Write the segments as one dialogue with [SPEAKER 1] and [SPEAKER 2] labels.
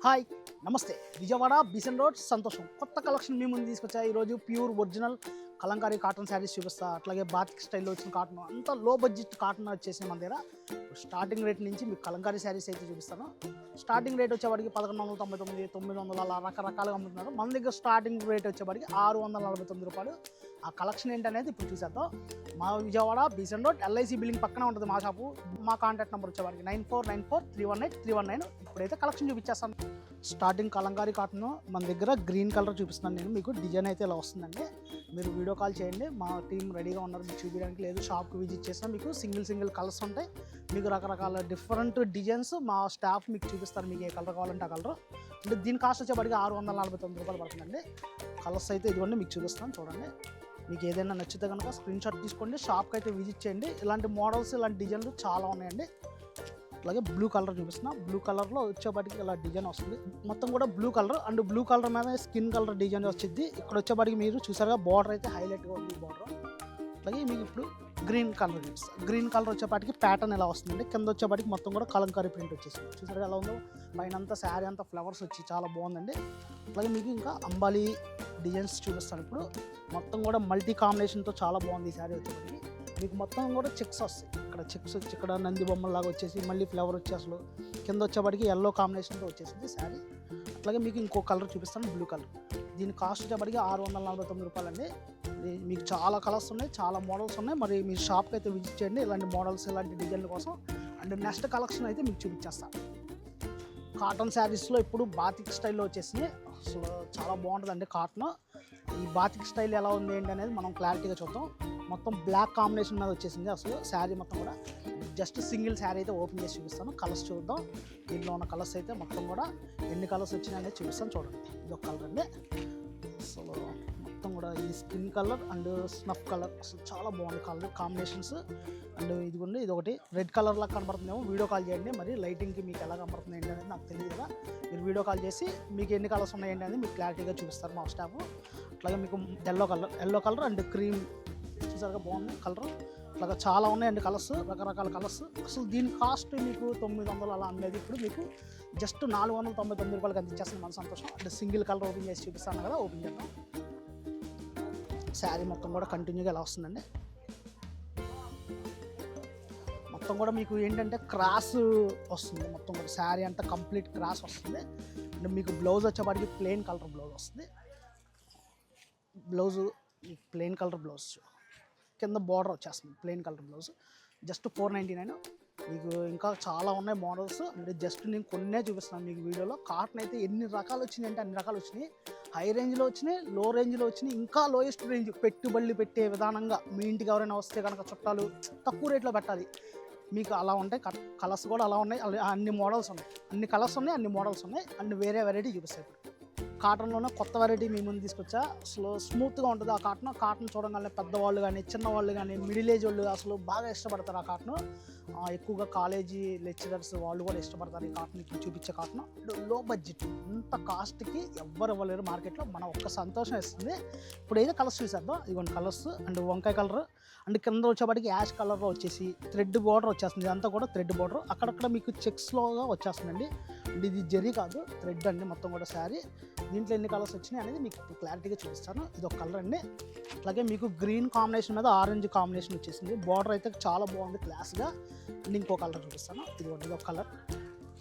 [SPEAKER 1] Hi నమస్తే Vijayawada Besant road సంతోషం కొత్త కలెక్షన్ మీ ముందు తీసుకొచ్చా ఈరోజు pure original Kalamkari cotton saris చూపిస్తా అట్లాగే బాతిక్ స్టైల్లో వచ్చిన కాటన్ అంతా లో బడ్జెట్ కాటన్ వచ్చేసి మన దగ్గర స్టార్టింగ్ రేట్ నుంచి మీకు కలంకారీ శారీస్ అయితే చూపిస్తాను. స్టార్టింగ్ రేట్ వచ్చేవాడికి 1199 900 అలా రకరకాలుగా అమ్ముతున్నారు. మన దగ్గర స్టార్టింగ్ రేట్ వచ్చేవాడికి 649 రూపాయలు. ఆ కలెక్షన్ ఏంటనేది ఇప్పుడు చూసేద్దాం. మా Vijayawada Besant road LIC building పక్కనే ఉంటుంది మా షాపు. మా కాంటాక్ట్ నెంబర్ వచ్చేవాడికి 9494318318. ఇప్పుడైతే కలెక్షన్ చూపించేస్తాను. స్టార్టింగ్ కలంకారీ కాటన్ మన దగ్గర గ్రీన్ కలర్ చూపిస్తున్నాను నేను మీకు. డిజైన్ అయితే ఇలా వస్తుందండి. మీరు వీడియో కాల్ చేయండి, మా టీం రెడీగా ఉన్నారు మీకు చూపించడానికి. లేదు షాప్కి విజిట్ చేసినా మీకు సింగిల్ కలర్స్ ఉంటాయి. మీకు రకరకాల డిఫరెంట్ డిజైన్స్ మా స్టాఫ్ మీకు చూపిస్తారు. మీకు ఏ కలర్ కావాలంటే ఆ కలర్. అంటే దీని కాస్ట్ వచ్చేప్పటికి 649 రూపాయలు పడుతుందండి. కలర్స్ అయితే ఇదిగోండి మీకు చూపిస్తాను చూడండి. మీకు ఏదైనా నచ్చితే కనుక స్క్రీన్ షాట్ తీసుకోండి, షాప్కి అయితే విజిట్ చేయండి. ఇలాంటి మోడల్స్ ఇలాంటి డిజైన్లు చాలా ఉన్నాయండి. అలాగే బ్లూ కలర్ చూపిస్తున్నా. బ్లూ కలర్లో వచ్చేపాటికి ఇలా డిజైన్ వస్తుంది. మొత్తం కూడా blue colour and blue colour మీద స్కిన్ కలర్ డిజైన్ వచ్చింది. ఇక్కడ వచ్చేపాటికి మీరు చూసారుగా బార్డర్ అయితే హైలైట్గా ఉంది బార్డర్. అలాగే మీకు ఇప్పుడు గ్రీన్ కలర్ చూపిస్తాను. గ్రీన్ కలర్ వచ్చేపాటికి ప్యాటర్న్ ఎలా వస్తుందండి. కింద వచ్చేపాటికి మొత్తం కూడా కలంకారీ ప్రింట్ వచ్చేసింది. చూసారుగా ఎలా ఉందో, పైన అంతా శారీ అంతా ఫ్లవర్స్ వచ్చి చాలా బాగుందండి. అలాగే మీకు ఇంకా అంబాలి డిజైన్స్ చూపిస్తాను. ఇప్పుడు మొత్తం కూడా మల్టీ కాంబినేషన్తో చాలా బాగుంది ఈ శారీ వచ్చేపాటికి. మీకు మొత్తం కూడా చెక్స్ వస్తాయి. ఇక్కడ చెక్స్ వచ్చి ఇక్కడ నంది బొమ్మలాగా వచ్చేసి మళ్ళీ ఫ్లవర్ వచ్చి అసలు కింద వచ్చేప్పటికి ఎల్లో కాంబినేషన్తో వచ్చేసింది శారీ. అట్లాగే మీకు ఇంకో కలర్ చూపిస్తాను, బ్లూ కలర్. దీని కాస్ట్ వచ్చేప్పటికి 649 రూపాయలండి. మీకు చాలా కలర్స్ ఉన్నాయి, చాలా మోడల్స్ ఉన్నాయి. మరి మీ షాప్కి అయితే విజిట్ చేయండి ఇలాంటి మోడల్స్ ఇలాంటి డిజైన్ల కోసం. అండ్ నెక్స్ట్ కలెక్షన్ అయితే మీకు చూపించేస్తాను. కాటన్ శారీస్లో ఇప్పుడు బాతిక్ స్టైల్లో వచ్చేసి అసలు చాలా బాగుంటుందండి కాటన్. ఈ బాతిక్ స్టైల్ ఎలా ఉంది ఏంటి అనేది మనం క్లారిటీగా చూద్దాం. మొత్తం బ్లాక్ కాంబినేషన్ మీద వచ్చేసింది అసలు శారీ మొత్తం కూడా. జస్ట్ సింగిల్ శారీ అయితే ఓపెన్ చేసి చూపిస్తాను. కలర్స్ చూద్దాం. దీనిలో ఉన్న కలర్స్ అయితే మొత్తం కూడా ఎన్ని కలర్స్ వచ్చినాయనేది చూపిస్తాను చూడండి. ఇది ఒక కలర్ అండి. అసలు మొత్తం కూడా ఈ skin colour and snuff colour అసలు చాలా బాగుంది కలర్ కాంబినేషన్స్. అండ్ ఇదిగోండి ఇది ఒకటి రెడ్ కలర్ లాగా కనబడుతుందేమో. వీడియో కాల్ చేయండి, మరి లైటింగ్కి మీకు ఎలా కనబడుతుంది ఏంటి అనేది నాకు తెలియదు కదా. మీరు వీడియో కాల్ చేసి మీకు ఎన్ని కలర్స్ ఉన్నాయి ఏంటి అనేది మీకు క్లారిటీగా చూపిస్తారు మా స్టాఫ్. అట్లాగే మీకు ఎల్లో కలర్ అండ్ క్రీమ్ చూసారుగా బాగుంది కలర్. అట్లాగా చాలా ఉన్నాయండి కలర్స్, రకరకాల కలర్స్. అసలు దీని కాస్ట్ మీకు 900 అలా అమ్మేది ఇప్పుడు మీకు జస్ట్ 499 రూపాయలకి అందించేస్తుంది మన సంతోషం. అంటే సింగిల్ కలర్ ఓపెన్ చేసి చూపిస్తాను కదా, ఓపెన్ చేద్దాం. శారీ మొత్తం కూడా కంటిన్యూగా ఎలా వస్తుందండి. మొత్తం కూడా మీకు ఏంటంటే క్రాస్ వస్తుంది. మొత్తం కూడా శారీ అంతా కంప్లీట్ క్రాస్ వస్తుంది. అంటే మీకు బ్లౌజ్ వచ్చేపాటికి ప్లెయిన్ కలర్ బ్లౌజ్ వస్తుంది. బ్లౌజు ప్లెయిన్ కలర్ బ్లౌజ్, కింద బార్డర్ వచ్చేస్తుంది ప్లెయిన్ కలర్ బ్లౌజ్. జస్ట్ 499. మీకు ఇంకా చాలా ఉన్నాయి మోడల్స్. అంటే జస్ట్ నేను కొన్నే చూపిస్తున్నాను మీకు వీడియోలో. కాటన్ అయితే ఎన్ని రకాలు వచ్చినాయి అంటే అన్ని రకాలు వచ్చినాయి. హై రేంజ్లో వచ్చినాయి, లో రేంజ్లో వచ్చినాయి, ఇంకా లోయెస్ట్ రేంజ్ పెట్టుబడులు పెట్టే విధానంగా. మీ ఇంటికి ఎవరైనా వస్తే కనుక చుట్టాలు తక్కువ రేట్లో పెట్టాలి మీకు అలా ఉంటాయి. కలర్స్ కూడా అలా ఉన్నాయి. అన్ని మోడల్స్ ఉన్నాయి, అన్ని కలర్స్ ఉన్నాయి, అన్ని మోడల్స్ ఉన్నాయి. అండ్ వేరే వెరైటీ చూపిస్తాయి. ఇప్పుడు కాటన్లోనే కొత్త వెరైటీ మీ ముందు తీసుకొచ్చా. అసలు స్మూత్గా ఉంటుంది ఆ కాటన్ చూడగానే పెద్దవాళ్ళు కానీ చిన్నవాళ్ళు కానీ మిడిల్ ఏజ్ వాళ్ళు అసలు బాగా ఇష్టపడతారు ఆ కాటన్. ఎక్కువగా కాలేజీ లెక్చరర్స్ వాళ్ళు కూడా ఇష్టపడతారు ఈ కాటన్కి చూపించే కాటన్. లో బడ్జెట్ ఇంత కాస్ట్కి ఎవ్వరు ఇవ్వలేరు మార్కెట్లో. మన ఒక్క సంతోషం ఇస్తుంది. ఇప్పుడు ఏదో కలర్స్ చూసేద్దాం. ఇదిగోండి కలర్స్. అండ్ వంకాయ కలర్ అండ్ కింద వచ్చేప్పటికి యాష్ కలర్లో వచ్చేసి థ్రెడ్ బార్డర్ వచ్చేస్తుంది. ఇదంతా కూడా థ్రెడ్ బార్డర్, అక్కడక్కడ మీకు చెక్స్లోగా వచ్చేస్తుందండి. అంటే ఇది జరీ కాదు, థ్రెడ్ అండి మొత్తం కూడా శారీ. దీంట్లో ఎన్ని కలర్స్ వచ్చినాయి అనేది మీకు క్లారిటీగా చూపిస్తాను. ఇది ఒక కలర్ అండి. అలాగే మీకు గ్రీన్ కాంబినేషన్ మీద ఆరెంజ్ కాంబినేషన్ వచ్చేసింది. బార్డర్ అయితే చాలా బాగుంది క్లాస్గా. అండ్ ఇంకో కలర్ చూపిస్తాను. ఇది ఒక కలర్.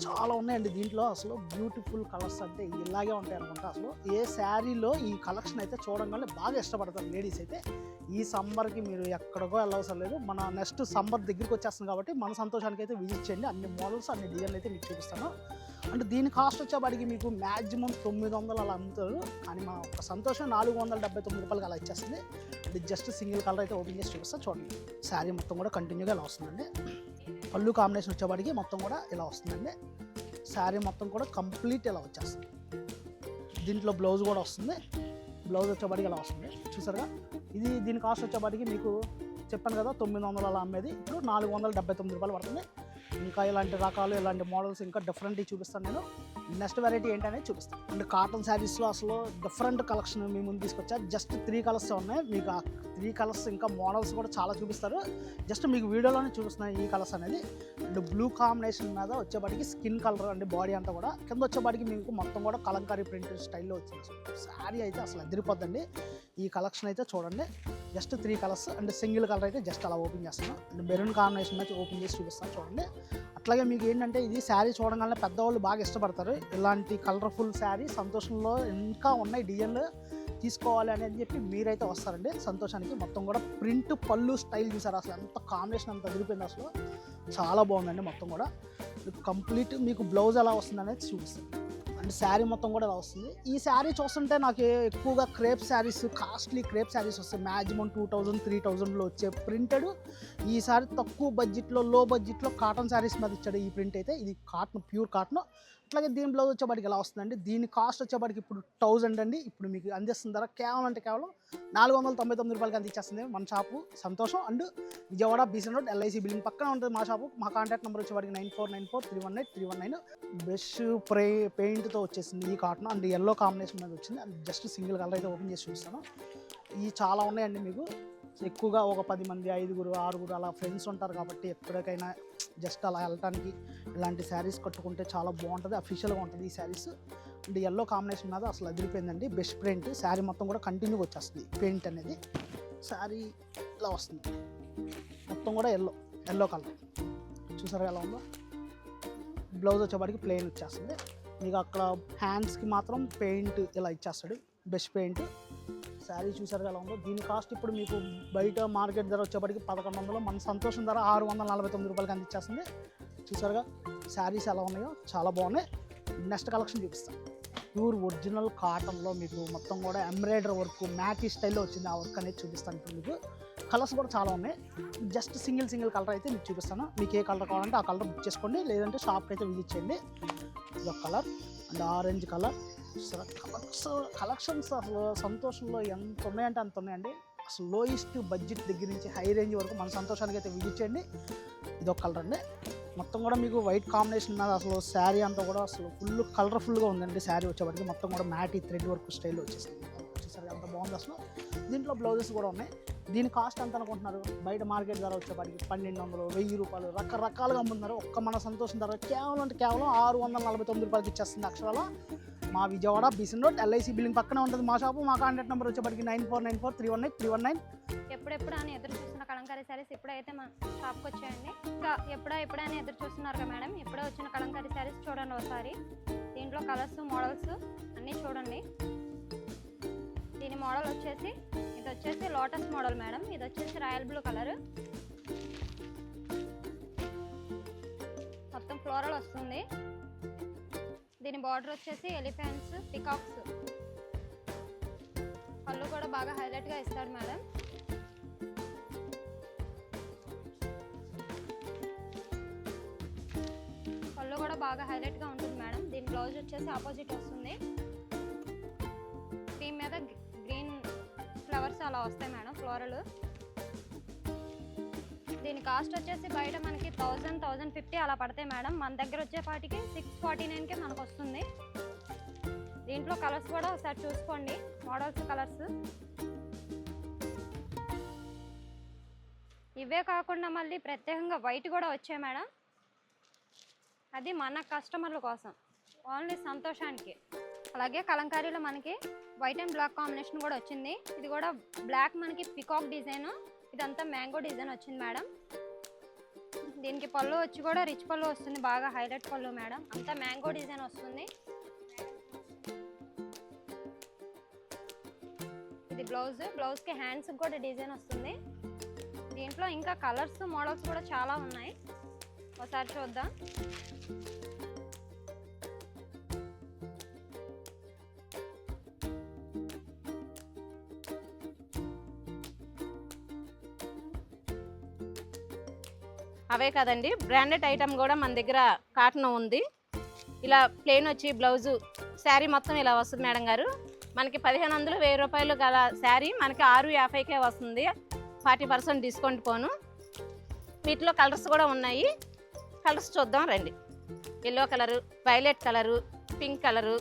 [SPEAKER 1] చాలా ఉన్నాయండి దీంట్లో. అసలు బ్యూటిఫుల్ కలర్స్ అంటే ఇలాగే ఉంటాయి అనుకుంటా. అసలు ఏ శారీలో ఈ కలెక్షన్ అయితే చూడగానే బాగా ఇష్టపడతారు లేడీస్ అయితే. ఈ సమ్మర్కి మీరు ఎక్కడికో వెళ్ళవసరం లేదు. మన నెక్స్ట్ సమ్మర్ దగ్గరికి వచ్చేస్తుంది కాబట్టి మన సంతోషానికి అయితే విజిట్ చేయండి. అన్ని మోడల్స్ అన్ని డిజైన్లు అయితే మీకు చూపిస్తాను. అంటే దీని కాస్ట్ వచ్చేవాడికి మీకు మ్యాక్సిమం 900 అలా అమ్ముతారు. కానీ మా ఒక సంతోషం 479 రూపాయలకి అలా ఇచ్చేస్తుంది. ఇది జస్ట్ సింగిల్ కలర్ అయితే ఓపెన్ చేసి చూపిస్తాను చూడండి. శారీ మొత్తం కూడా కంటిన్యూగా ఇలా వస్తుందండి. పళ్ళు కాంబినేషన్ వచ్చేవాడికి మొత్తం కూడా ఇలా వస్తుందండి. శారీ మొత్తం కూడా కంప్లీట్ ఇలా వచ్చేస్తుంది. దీంట్లో బ్లౌజ్ కూడా వస్తుంది. బ్లౌజ్ వచ్చేవాడికి ఇలా వస్తుంది చూసారుగా. ఇది దీని కాస్ట్ వచ్చేవాడికి మీకు చెప్పాను కదా 900 అలా అమ్మేది ఇప్పుడు 479 రూపాయలు పడుతుంది. ఇంకా ఇలాంటి రకాలు ఇలాంటి మోడల్స్ ఇంకా డిఫరెంట్గా చూపిస్తాను నేను. నెక్స్ట్ వెరైటీ ఏంటనేది చూపిస్తాను. అండ్ కాటన్ శారీస్లో అసలు డిఫరెంట్ కలెక్షన్ మీ ముందు తీసుకొచ్చా. జస్ట్ 3 కలర్స్ ఉన్నాయి. మీకు ఆ 3 కలర్స్ ఇంకా మోడల్స్ కూడా చాలా చూపిస్తారు. జస్ట్ మీకు వీడియోలోనే చూపిస్తున్నాను ఈ కలర్స్ అనేది. అండ్ బ్లూ కాంబినేషన్ మీద వచ్చేపాటికి స్కిన్ కలర్ అండి, బాడీ అంతా కూడా కింద వచ్చేపాటికి మీకు మొత్తం కూడా కలంకారీ ప్రింట్ స్టైల్లో వచ్చింది. శారీ అయితే అసలు అదిరిపోద్దండి. ఈ కలెక్షన్ అయితే చూడండి. Just 3 colours and single colour అయితే జస్ట్ అలా ఓపెన్ చేస్తాను. అండ్ మెరూన్ కాంబినేషన్ మీద ఓపెన్ చేసి చూపిస్తాను చూడండి. అట్లాగే మీకు ఏంటంటే ఇది శారీ చూడగానే పెద్దవాళ్ళు బాగా ఇష్టపడతారు. ఇలాంటి కలర్ఫుల్ శారీ సంతోషంలో ఇంకా ఉన్నాయి డిజైన్లు తీసుకోవాలి అని చెప్పి మీరైతే వస్తారండి సంతోషానికి. మొత్తం కూడా ప్రింట్ పళ్ళు స్టైల్ చూసారు, అసలు ఎంత కాంబినేషన్ అంత అదిరిపోయింది, అసలు చాలా బాగుందండి. మొత్తం కూడా కంప్లీట్ మీకు బ్లౌజ్ ఎలా వస్తుంది అనేది చూపిస్తాను. అండ్ శారీ మొత్తం కూడా ఇలా వస్తుంది. ఈ శారీ చూస్తుంటే నాకు ఎక్కువగా crepe saris, costly crepe saris వస్తాయి. మ్యాక్సిమం 2000, 3000లో వచ్చే ప్రింటెడ్. ఈ శారీ తక్కువ బడ్జెట్లో, లో బడ్జెట్లో కాటన్ శారీస్ మీద ఇచ్చాడు ఈ ప్రింట్ అయితే. ఇది కాటన్, ప్యూర్ కాటన్. అట్లాగే దీని బ్లౌజ్ వచ్చేపాటికి ఎలా వస్తుందండి, దీని కాస్ట్ వచ్చేపాటికి ఇప్పుడు 1000 అండి. ఇప్పుడు మీకు అందిస్తున్న ధర కేవలం అంటే కేవలం 499 రూపాయలకి అందించేస్తుంది మన షాపు సంతోషం. And Vijayawada Besant road LIC building పక్కన ఉంటుంది మా షాపు. మా కాంటాక్ట్ నెంబర్ వచ్చేవాడికి 9494318319. బెష్ పెయింట్తో వచ్చేసింది ఈ కాటన్. అండ్ ఎల్లో కాంబినేషన్ మీద వచ్చింది. అండ్ జస్ట్ సింగిల్ కలర్ అయితే ఓపెన్ చేసి చూపిస్తాను. ఇవి చాలా ఉన్నాయండి. మీకు ఎక్కువగా ఒక 10 మంది, 5గురు, 6గురు అలా ఫ్రెండ్స్ ఉంటారు కాబట్టి ఎక్కడికైనా జస్ట్ అలా వెళ్ళటానికి ఇలాంటి శారీస్ కట్టుకుంటే చాలా బాగుంటుంది, అఫీషియల్గా ఉంటుంది ఈ శారీస్. అండ్ ఎల్లో కాంబినేషన్ మీద అసలు అదిరిపోయిందండి. Best print. శారీ మొత్తం కూడా కంటిన్యూగా వచ్చేస్తుంది పెయింట్ అనేది. శారీ ఇలా వస్తుంది మొత్తం కూడా ఎల్లో కలర్ చూసారా ఎలా ఉందో. బ్లౌజ్ వచ్చేవాడికి ప్లెయిన్ వచ్చేస్తుంది. మీకు అక్కడ హ్యాండ్స్కి మాత్రం పెయింట్ ఇలా ఇచ్చేస్తాడు, బెస్ట్ పెయింట్. శారీ చూసారు ఎలా ఉందో. దీని కాస్ట్ ఇప్పుడు మీకు బయట మార్కెట్ ధర వచ్చేప్పటికి 1100, మన సంతోషం ధర 649 రూపాయలకి అందించేస్తుంది. చూసారుగా శారీస్ ఎలా ఉన్నాయో, చాలా బాగున్నాయి. నెక్స్ట్ కలెక్షన్ చూపిస్తాను. ప్యూర్ ఒరిజినల్ కాటన్లో మీకు మొత్తం కూడా ఎంబ్రాయిడరీ వర్క్, మ్యాటీ స్టైల్లో వచ్చింది. ఆ వర్క్ అనేది చూపిస్తాను. ఇప్పుడు మీకు కలర్స్ కూడా చాలా ఉన్నాయి. జస్ట్ సింగిల్ కలర్ అయితే మీకు చూపిస్తాను. మీకు ఏ కలర్ కావాలంటే ఆ కలర్ బుక్ చేసుకోండి, లేదంటే షాప్కి అయితే విజిట్ చేయండి. ఇదొక colour and orange colour. Collections అసలు సంతోషంలో ఎంత ఉన్నాయంటే అంత ఉన్నాయండి. అసలు లోయెస్ట్ బడ్జెట్ దగ్గర నుంచి హై రేంజ్ వరకు మన సంతోషానికి అయితే విజిట్ చేయండి. ఇదొక కలర్ అండి. మొత్తం కూడా మీకు వైట్ కాంబినేషన్ మీద అసలు శారీ అంతా కూడా అసలు ఫుల్ కలర్ఫుల్గా ఉందండి. శారీ వచ్చేప్పటికి మొత్తం కూడా మ్యాటీ థ్రెడ్ వర్క్ స్టైల్ వచ్చేసింది. వచ్చేసరికి అంత బాగుంది అసలు. దీంట్లో బ్లౌజెస్ కూడా ఉన్నాయి. దీని కాస్ట్ ఎంత అనుకుంటున్నారు? బయట మార్కెట్ ధర వచ్చేప్పటికి 1200, 1000 రూపాయలు రకరకాలుగా అమ్ముతున్నారు. ఒక్క మన సంతోషం ధర కేవలం అంటే కేవలం 649 రూపాయలకి ఇచ్చేస్తుంది. అక్షరాల మా Vijayawada Besant road LIC building పక్కనే ఉంటుంది మా షాపు. మా కాంటాక్ట్ నెంబర్ వచ్చేప్పటికి 9494318319.
[SPEAKER 2] ఎప్పుడెప్పుడు అని ఎదురు చూస్తున్న కలంకారీ శారీస్ ఇప్పుడైతే మా షాప్కి వచ్చాయండి. ఇంకా ఎప్పుడని ఎదురు చూస్తున్నారు కదా మేడం, ఇప్పుడే వచ్చిన కలంకారీ శారీస్ చూడండి ఒకసారి. దీంట్లో కలర్స్, మోడల్స్ అన్నీ చూడండి. దీని మోడల్ వచ్చేసి, ఇది వచ్చేసి లోటస్ మోడల్ మేడం. ఇది వచ్చేసి రాయల్ బ్లూ కలర్, మొత్తం ఫ్లోరల్ వస్తుంది. దీని బార్డర్ వచ్చేసి ఎలిఫెంట్స్, పికాక్స్. పళ్ళు కూడా బాగా హైలైట్గా ఇస్తాడు మేడం. పళ్ళు కూడా బాగా హైలైట్గా ఉంటుంది మేడం. దీని బ్లౌజ్ వచ్చేసి ఆపోజిట్ వస్తుంది. క్రీమ్ మీద గ్రీన్ ఫ్లవర్స్ అలా వస్తాయి మేడం, ఫ్లోరల్. దీని కాస్ట్ వచ్చేసి బయట మనకి 1000, 1050 అలా పడతాయి మేడం. మన దగ్గర వచ్చేపాటికి 649కే మనకు వస్తుంది. దీంట్లో కలర్స్ కూడా ఒకసారి చూసుకోండి, మోడల్స్, కలర్స్. ఇవే కాకుండా మళ్ళీ ప్రత్యేకంగా వైట్ కూడా వచ్చాయి మేడం. అది మన కస్టమర్ల కోసం, ఓన్లీ సంతోషానికి. అలాగే కలంకారీలో మనకి వైట్ అండ్ బ్లాక్ కాంబినేషన్ కూడా వచ్చింది. ఇది కూడా బ్లాక్ మనకి పికాక్ డిజైన్, ఇదంతా మ్యాంగో డిజైన్ వచ్చింది మేడం. దీనికి పళ్ళు వచ్చి కూడా రిచ్ పళ్ళు వస్తుంది, బాగా హైలైట్ పళ్ళు మేడం. అంతా మ్యాంగో డిజైన్ వస్తుంది. ఇది బ్లౌజ్కి హ్యాండ్స్ కూడా డిజైన్ వస్తుంది. దీంట్లో ఇంకా కలర్స్, మోడల్స్ కూడా చాలా ఉన్నాయి, ఒకసారి చూద్దాం.
[SPEAKER 3] అవే కదండి, బ్రాండెడ్ ఐటమ్ కూడా మన దగ్గర కాటన్ ఉంది. ఇలా ప్లెయిన్ వచ్చి బ్లౌజు, శారీ మొత్తం ఇలా వస్తుంది మేడం గారు. మనకి 1500, 1000 రూపాయలు గల శారీ మనకి 650కే వస్తుంది, 40% డిస్కౌంట్ పోను. వీటిలో కలర్స్ కూడా ఉన్నాయి, కలర్స్ చూద్దాం రండి. Yellow colour, violet colour, pink colour,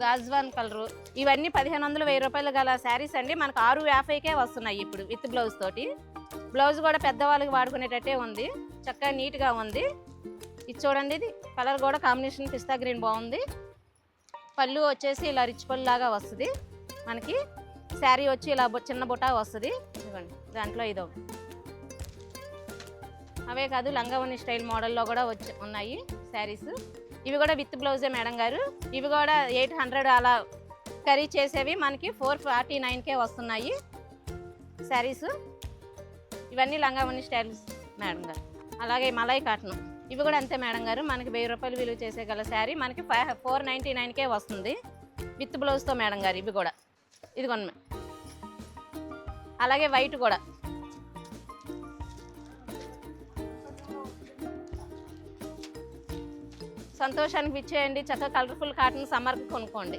[SPEAKER 3] గాజ్వాన్ కలరు, ఇవన్నీ 1500 1000 గల శారీస్ అండి. మనకు 650కే వస్తున్నాయి ఇప్పుడు విత్ బ్లౌజ్ తోటి. బ్లౌజ్ కూడా పెద్దవాళ్ళకి వాడుకునేటట్టే ఉంది, చక్కగా నీట్గా ఉంది. ఇది చూడండి, ఇది కలర్ కూడా కాంబినేషన్ పిస్తా గ్రీన్ బాగుంది. పళ్ళు వచ్చేసి ఇలా రిచ్ పళ్ళు లాగా వస్తుంది మనకి. శారీ వచ్చి ఇలా చిన్న బుట్ట వస్తుంది. ఇదిగోండి, దాంట్లో ఇదో. అవే కాదు, లంగావోని స్టైల్ మోడల్లో కూడా ఉన్నాయి శారీస్. ఇవి కూడా విత్ బ్లౌజే మేడం గారు. ఇవి కూడా 800 అలా కర్రీ చేసేవి మనకి 449కే వస్తున్నాయి శారీస్. ఇవన్నీ లంగావోని స్టైల్స్ మేడం గారు. అలాగే మలై కాటన్, ఇవి కూడా అంతే మేడం గారు. మనకి 1000 రూపాయలు విలువ చేసే గల శారీ మనకి 499కే వస్తుంది విత్ బ్లౌజ్తో మేడం గారు. ఇవి కూడా ఇదిగోండి. అలాగే వైట్ కూడా సంతోషానికి ఇచ్చేయండి. చక్కగా కలర్ఫుల్ కాటన్ సమ్మర్కి కొనుక్కోండి.